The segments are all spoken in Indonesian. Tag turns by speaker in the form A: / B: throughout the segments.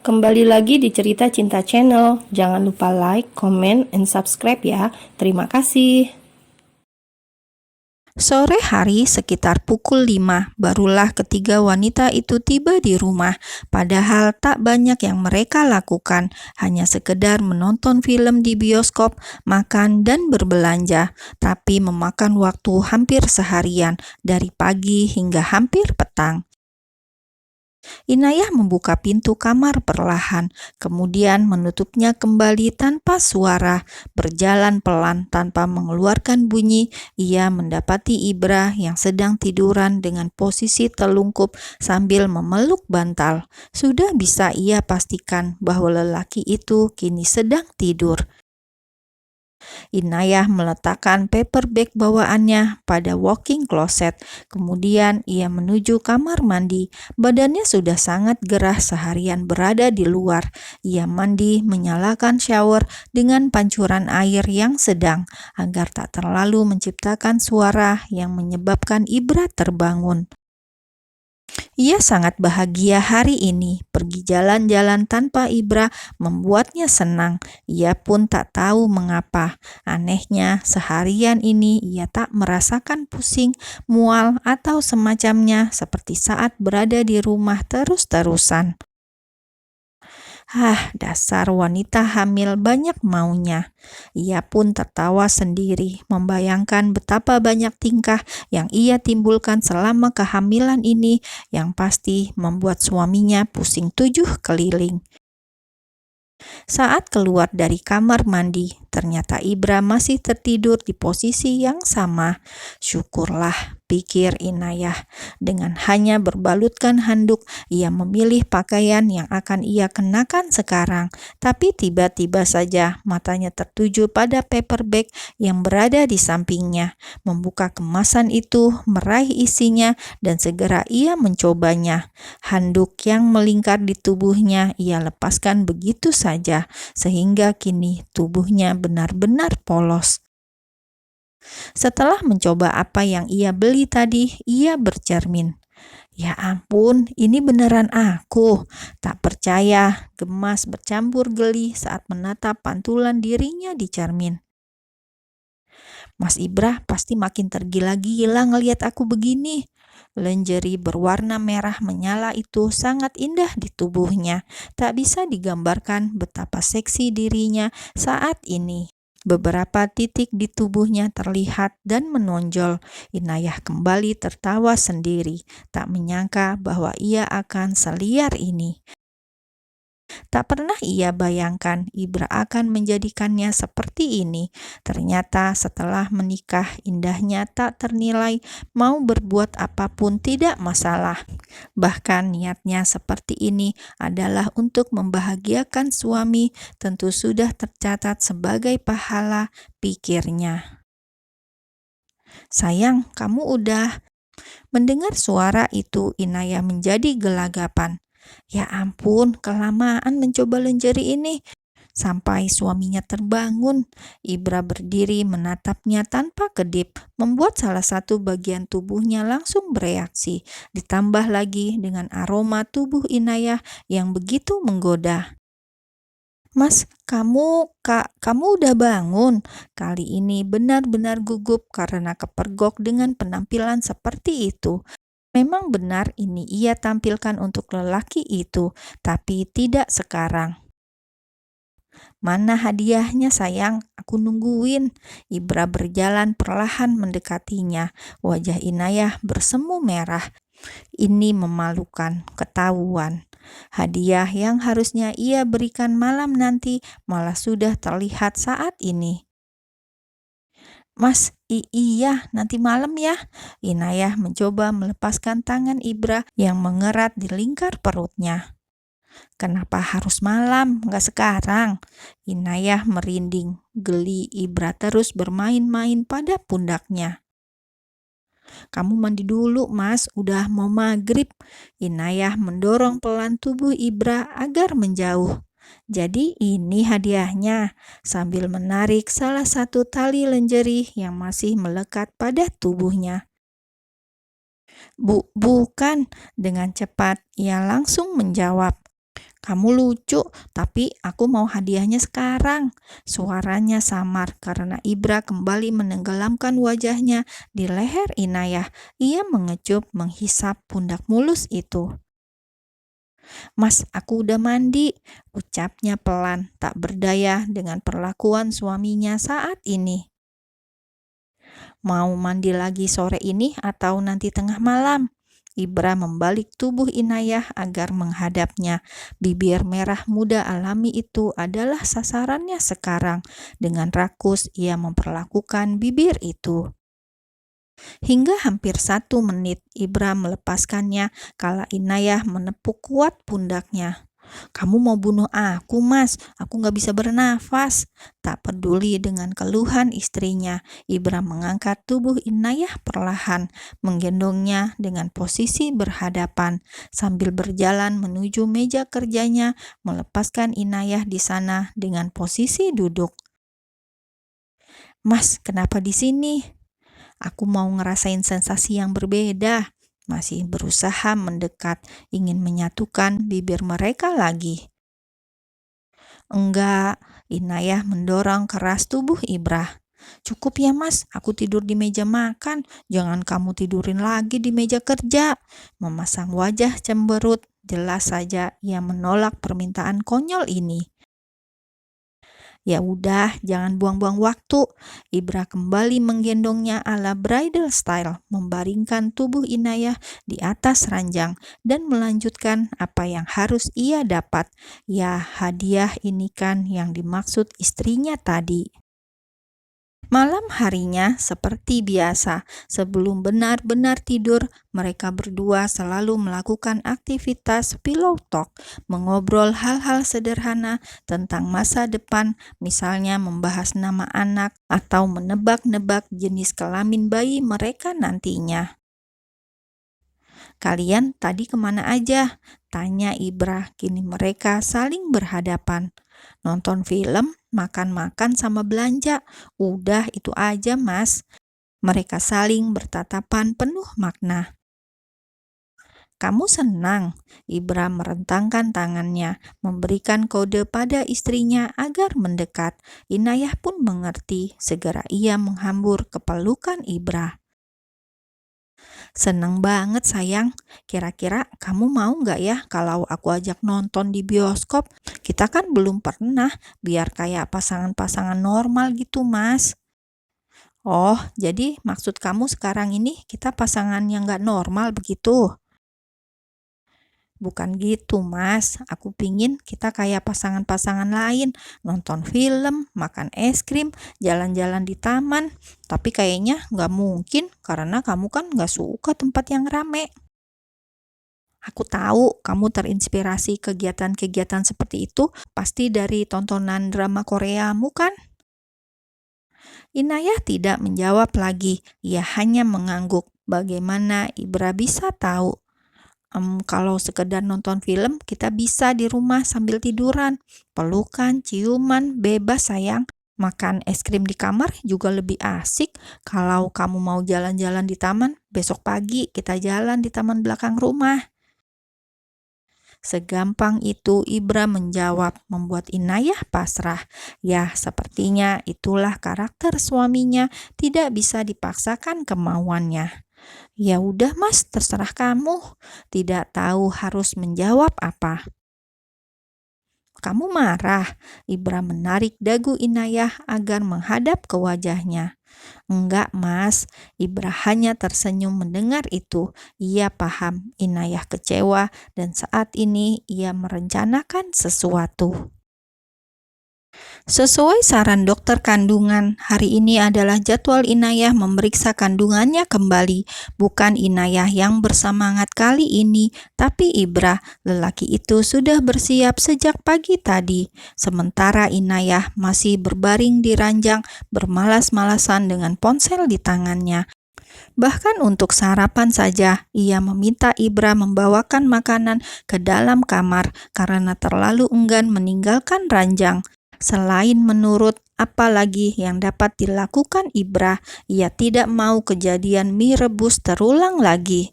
A: Kembali lagi di Cerita Cinta Channel. Jangan lupa like, comment, and subscribe ya. Terima kasih.
B: Sore hari sekitar pukul 5, barulah ketiga wanita itu tiba di rumah. Padahal tak banyak yang mereka lakukan, hanya sekedar menonton film di bioskop, makan dan berbelanja. Tapi memakan waktu hampir seharian, dari pagi hingga hampir petang. Inayah membuka pintu kamar perlahan, kemudian menutupnya kembali tanpa suara. Berjalan pelan tanpa mengeluarkan bunyi, ia mendapati Ibra yang sedang tiduran dengan posisi telungkup sambil memeluk bantal. Sudah bisa ia pastikan bahwa lelaki itu kini sedang tidur. Inayah meletakkan paper bag bawaannya pada walk-in closet. Kemudian ia menuju kamar mandi. Badannya sudah sangat gerah seharian berada di luar. Ia mandi menyalakan shower dengan pancuran air yang sedang agar tak terlalu menciptakan suara yang menyebabkan Ibra terbangun. Ia sangat bahagia hari ini. Pergi jalan-jalan tanpa Ibra membuatnya senang. Ia pun tak tahu mengapa. Anehnya, seharian ini ia tak merasakan pusing, mual, atau semacamnya seperti saat berada di rumah terus-terusan. Dasar wanita hamil banyak maunya. Ia pun tertawa sendiri, membayangkan betapa banyak tingkah yang ia timbulkan selama kehamilan ini yang pasti membuat suaminya pusing 7 keliling. Saat keluar dari kamar mandi, ternyata Ibra masih tertidur di posisi yang sama. Syukurlah, pikir Inayah. Dengan hanya berbalutkan handuk, ia memilih pakaian yang akan ia kenakan sekarang. Tapi tiba-tiba saja matanya tertuju pada paper bag yang berada di sampingnya. Membuka kemasan itu, meraih isinya, dan segera ia mencobanya. Handuk yang melingkar di tubuhnya ia lepaskan begitu saja, sehingga kini tubuhnya benar-benar polos. Setelah mencoba apa yang ia beli tadi, ia bercermin. Ya ampun, ini beneran aku. Tak percaya, gemas bercampur geli saat menatap pantulan dirinya di cermin. Mas Ibra pasti makin tergila-gila ngeliat aku begini. Lingerie berwarna merah menyala itu sangat indah di tubuhnya. Tak bisa digambarkan betapa seksi dirinya saat ini. Beberapa titik di tubuhnya terlihat dan menonjol. Inayah kembali tertawa sendiri, tak menyangka bahwa ia akan seliar ini. Tak pernah ia bayangkan Ibra akan menjadikannya seperti ini. Ternyata setelah menikah, indahnya tak ternilai, mau berbuat apapun tidak masalah. Bahkan niatnya seperti ini adalah untuk membahagiakan suami, tentu sudah tercatat sebagai pahala, pikirnya. Sayang, kamu udah. Mendengar suara itu, Inayah menjadi gelagapan. Ya ampun, kelamaan mencoba lingerie ini. Sampai suaminya terbangun, Ibra berdiri menatapnya tanpa kedip, membuat salah satu bagian tubuhnya langsung bereaksi. Ditambah lagi dengan aroma tubuh Inayah yang begitu menggoda. Mas, kamu udah bangun? Kali ini benar-benar gugup karena kepergok dengan penampilan seperti itu. Memang benar ini ia tampilkan untuk lelaki itu, tapi tidak sekarang. Mana hadiahnya sayang? Aku nungguin. Ibra berjalan perlahan mendekatinya. Wajah Inayah bersemu merah. Ini memalukan, ketahuan. Hadiah yang harusnya ia berikan malam nanti malah sudah terlihat saat ini. Mas, iya, nanti malam ya. Inayah mencoba melepaskan tangan Ibra yang mengerat di lingkar perutnya. Kenapa harus malam, nggak sekarang? Inayah merinding, geli Ibra terus bermain-main pada pundaknya. Kamu mandi dulu, Mas, udah mau maghrib. Inayah mendorong pelan tubuh Ibra agar menjauh. Jadi ini hadiahnya, sambil menarik salah satu tali lingerie yang masih melekat pada tubuhnya. Bukan, dengan cepat ia langsung menjawab. Kamu lucu, tapi aku mau hadiahnya sekarang. Suaranya samar karena Ibra kembali menenggelamkan wajahnya di leher Inayah. Ia mengecup menghisap pundak mulus itu. Mas, aku udah mandi, ucapnya pelan, tak berdaya dengan perlakuan suaminya saat ini. Mau mandi lagi sore ini atau nanti tengah malam? Ibra membalik tubuh Inayah agar menghadapnya. Bibir merah muda alami itu adalah sasarannya sekarang. Dengan rakus ia memperlakukan bibir itu. Hingga hampir 1 menit Ibra melepaskannya kala Inayah menepuk kuat pundaknya. Kamu mau bunuh aku, Mas? Aku gak bisa bernafas. Tak peduli dengan keluhan istrinya, Ibra mengangkat tubuh Inayah perlahan, menggendongnya dengan posisi berhadapan, sambil berjalan menuju meja kerjanya, melepaskan Inayah di sana dengan posisi duduk. Mas, kenapa di sini? Aku mau ngerasain sensasi yang berbeda. Masih berusaha mendekat, ingin menyatukan bibir mereka lagi. Enggak, Inayah mendorong keras tubuh Ibra. Cukup ya Mas, aku tidur di meja makan. Jangan kamu tidurin lagi di meja kerja. Memasang wajah cemberut, jelas saja ia menolak permintaan konyol ini. Ya udah, jangan buang-buang waktu. Ibra kembali menggendongnya ala bridal style, membaringkan tubuh Inayah di atas ranjang dan melanjutkan apa yang harus ia dapat. Ya, hadiah ini kan yang dimaksud istrinya tadi. Malam harinya seperti biasa, sebelum benar-benar tidur, mereka berdua selalu melakukan aktivitas pillow talk, mengobrol hal-hal sederhana tentang masa depan, misalnya membahas nama anak atau menebak-nebak jenis kelamin bayi mereka nantinya. Kalian tadi kemana aja? Tanya Ibra, kini mereka saling berhadapan. Nonton film, makan-makan sama belanja. Udah itu aja Mas. Mereka saling bertatapan penuh makna. Kamu senang? Ibra merentangkan tangannya, memberikan kode pada istrinya agar mendekat. Inayah pun mengerti, segera ia menghambur ke pelukan Ibra. Seneng banget sayang. Kira-kira kamu mau nggak ya kalau aku ajak nonton di bioskop? Kita kan belum pernah, biar kayak pasangan-pasangan normal gitu Mas. Oh, jadi maksud kamu sekarang ini kita pasangan yang nggak normal begitu? Bukan gitu Mas, aku pingin kita kayak pasangan-pasangan lain, nonton film, makan es krim, jalan-jalan di taman. Tapi kayaknya nggak mungkin karena kamu kan nggak suka tempat yang rame. Aku tahu kamu terinspirasi kegiatan-kegiatan seperti itu pasti dari tontonan drama Koreamu kan? Inayah tidak menjawab lagi, ia hanya mengangguk. Bagaimana Ibra bisa tahu? Kalau sekedar nonton film, kita bisa di rumah sambil tiduran. Pelukan, ciuman, bebas sayang. Makan es krim di kamar juga lebih asik. Kalau kamu mau jalan-jalan di taman, besok pagi kita jalan di taman belakang rumah. Segampang itu Ibra menjawab, membuat Inayah pasrah. Ya, sepertinya itulah karakter suaminya, tidak bisa dipaksakan kemauannya. Ya udah Mas, terserah kamu. Tidak tahu harus menjawab apa. Kamu marah? Ibra menarik dagu Inayah agar menghadap ke wajahnya. Enggak Mas, Ibra hanya tersenyum mendengar itu. Ia paham Inayah kecewa dan saat ini ia merencanakan sesuatu. Sesuai saran dokter kandungan, hari ini adalah jadwal Inayah memeriksa kandungannya kembali. Bukan Inayah yang bersemangat kali ini, tapi Ibra, lelaki itu sudah bersiap sejak pagi tadi. Sementara Inayah masih berbaring di ranjang, bermalas-malasan dengan ponsel di tangannya. Bahkan untuk sarapan saja, ia meminta Ibra membawakan makanan ke dalam kamar karena terlalu enggan meninggalkan ranjang. Selain menurut, apalagi yang dapat dilakukan Ibra, ia tidak mau kejadian mie rebus terulang lagi.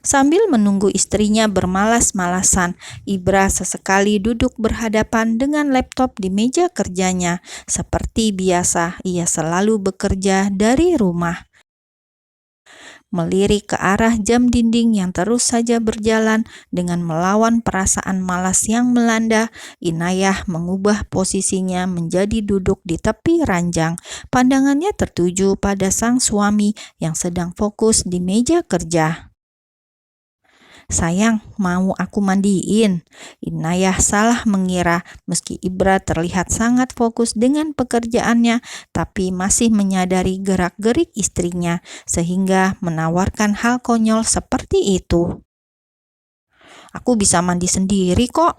B: Sambil menunggu istrinya bermalas-malasan, Ibra sesekali duduk berhadapan dengan laptop di meja kerjanya. Seperti biasa, ia selalu bekerja dari rumah. Melirik ke arah jam dinding yang terus saja berjalan dengan melawan perasaan malas yang melanda, Inayah mengubah posisinya menjadi duduk di tepi ranjang. Pandangannya tertuju pada sang suami yang sedang fokus di meja kerja. "Sayang, mau aku mandiin?" Inayah salah mengira meski Ibra terlihat sangat fokus dengan pekerjaannya, tapi masih menyadari gerak-gerik istrinya sehingga menawarkan hal konyol seperti itu. "Aku bisa mandi sendiri kok."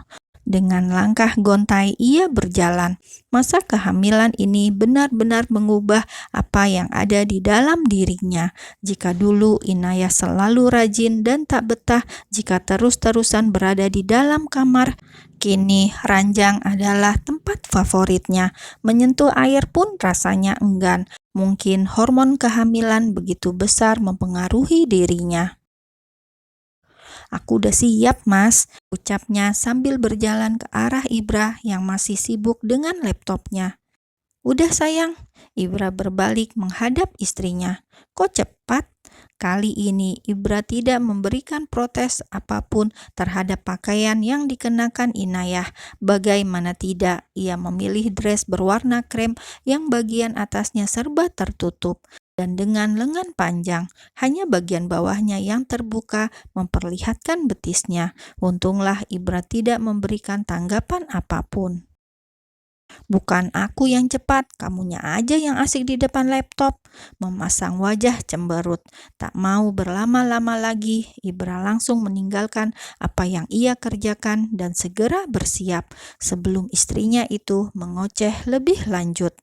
B: Dengan langkah gontai ia berjalan. Masa kehamilan ini benar-benar mengubah apa yang ada di dalam dirinya. Jika dulu Inayah selalu rajin dan tak betah jika terus-terusan berada di dalam kamar, kini ranjang adalah tempat favoritnya. Menyentuh air pun rasanya enggan. Mungkin hormon kehamilan begitu besar mempengaruhi dirinya. "Aku udah siap, Mas," ucapnya sambil berjalan ke arah Ibra yang masih sibuk dengan laptopnya. "Udah sayang." Ibra berbalik menghadap istrinya. "Kok cepat?" Kali ini Ibra tidak memberikan protes apapun terhadap pakaian yang dikenakan Inayah. Bagaimana tidak, ia memilih dress berwarna krem yang bagian atasnya serba tertutup dan dengan lengan panjang. Hanya bagian bawahnya yang terbuka memperlihatkan betisnya. Untunglah Ibra tidak memberikan tanggapan apapun. "Bukan aku yang cepat, kamunya aja yang asik di depan laptop." Memasang wajah cemberut. Tak mau berlama-lama lagi, Ibra langsung meninggalkan apa yang ia kerjakan dan segera bersiap sebelum istrinya itu mengoceh lebih lanjut.